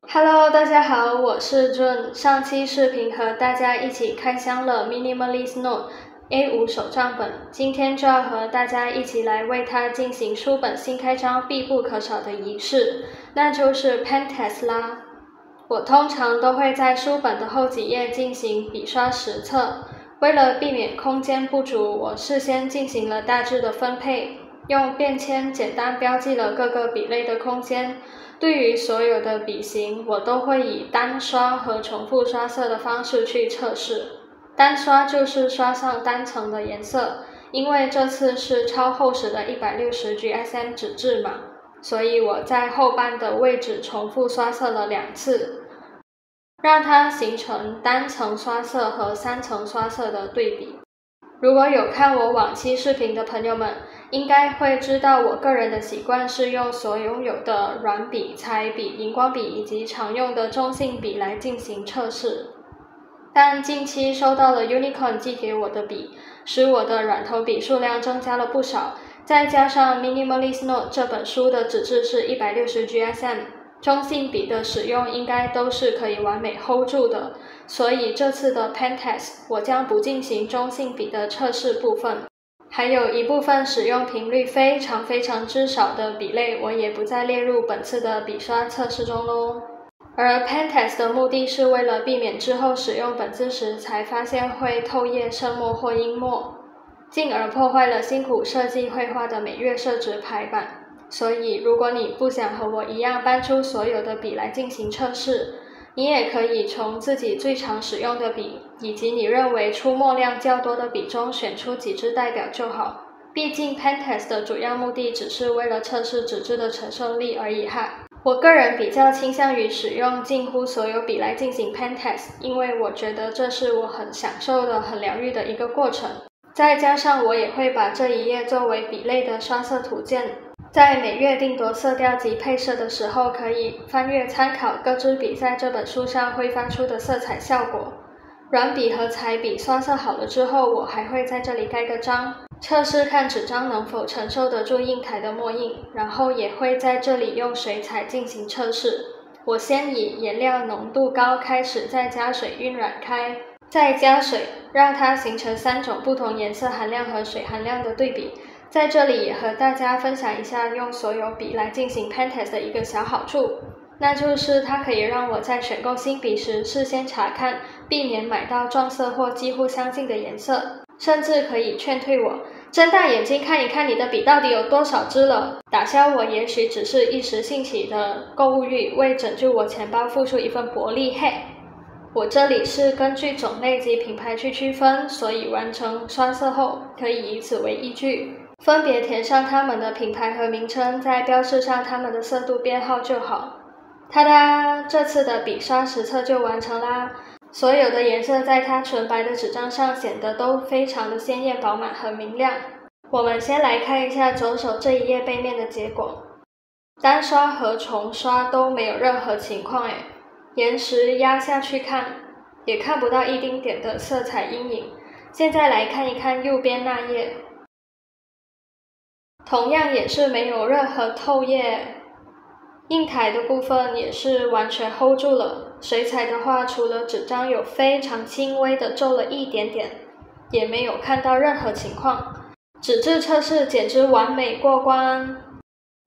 Hello， 大家好，我是 Jun。上期视频和大家一起开箱了 Minimalist Note A5 手账本，今天就要和大家一起来为它进行书本新开张必不可少的仪式，那就是 Pen Test 啦。我通常都会在书本的后几页进行笔刷实测，为了避免空间不足，我事先进行了大致的分配，用便签简单标记了各个笔类的空间。对于所有的笔型，我都会以单刷和重复刷色的方式去测试。单刷就是刷上单层的颜色，因为这次是超厚实的160 GSM 纸质嘛，所以我在后半的位置重复刷色了2次，让它形成单层刷色和3层刷色的对比。如果有看我往期视频的朋友们，应该会知道我个人的习惯是用所拥有的软笔、彩笔、荧光笔以及常用的中性笔来进行测试。但近期收到了 Unicorn 寄给我的笔，使我的软头笔数量增加了不少，再加上 Minimalist Note 这本书的纸质是160 GSM， 中性笔的使用应该都是可以完美 hold 住的，所以这次的 Pen Test 我将不进行中性笔的测试部分。还有一部分使用频率非常之少的笔类，我也不再列入本次的笔刷测试中咯。而 Pen Test 的目的是为了避免之后使用本子时才发现会透液、渗墨或阴墨，进而破坏了辛苦设计绘画的每月设置排版。所以如果你不想和我一样搬出所有的笔来进行测试，你也可以从自己最常使用的笔以及你认为出墨量较多的笔中选出几支代表就好。毕竟 Pen Test 的主要目的只是为了测试纸质的承受力而已哈。我个人比较倾向于使用近乎所有笔来进行 Pen Test， 因为我觉得这是我很享受的、很疗愈的一个过程。再加上我也会把这一页作为笔类的刷色图鉴，在每月定夺色调及配色的时候，可以翻阅参考各支笔在这本书上挥发出的色彩效果。软笔和彩笔刷色好了之后，我还会在这里盖个章，测试看纸张能否承受得住印台的墨印，然后也会在这里用水彩进行测试。我先以颜料浓度高开始，再加水晕染开，再加水，让它形成3种不同颜色含量和水含量的对比。在这里也和大家分享一下用所有笔来进行 Pen Test 的一个小好处，那就是它可以让我在选购新笔时事先查看，避免买到撞色或几乎相近的颜色，甚至可以劝退我睁大眼睛看一看你的笔到底有多少支了，打消我也许只是一时兴起的购物欲，为拯救我钱包付出一份薄力嘿。我这里是根据种类及品牌去区分，所以完成刷色后可以以此为依据，分别填上它们的品牌和名称，再标示上它们的色度编号就好。哒哒，这次的笔刷实测就完成啦！所有的颜色在它纯白的纸张上显得都非常的鲜艳、饱满和明亮。我们先来看一下左手这一页背面的结果。单刷和重刷都没有任何情况诶，延时压下去看，也看不到一丁点的色彩阴影。现在来看一看右边那页，同样也是没有任何透液，印台的部分也是完全 hold 住了。水彩的话，除了纸张有非常轻微的皱了一点点，也没有看到任何情况。纸质测试简直完美过关！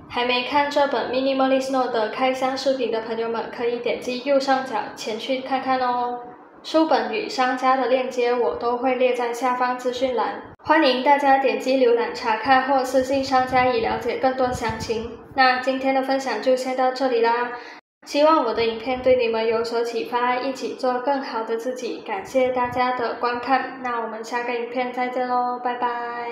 还没看这本 Minimalist Note 的开箱视频的朋友们，可以点击右上角前去看看哦。书本与商家的链接我都会列在下方资讯栏，欢迎大家点击浏览查看或私信商家以了解更多详情。那今天的分享就先到这里啦，希望我的影片对你们有所启发，一起做更好的自己。感谢大家的观看，那我们下个影片再见咯，拜拜。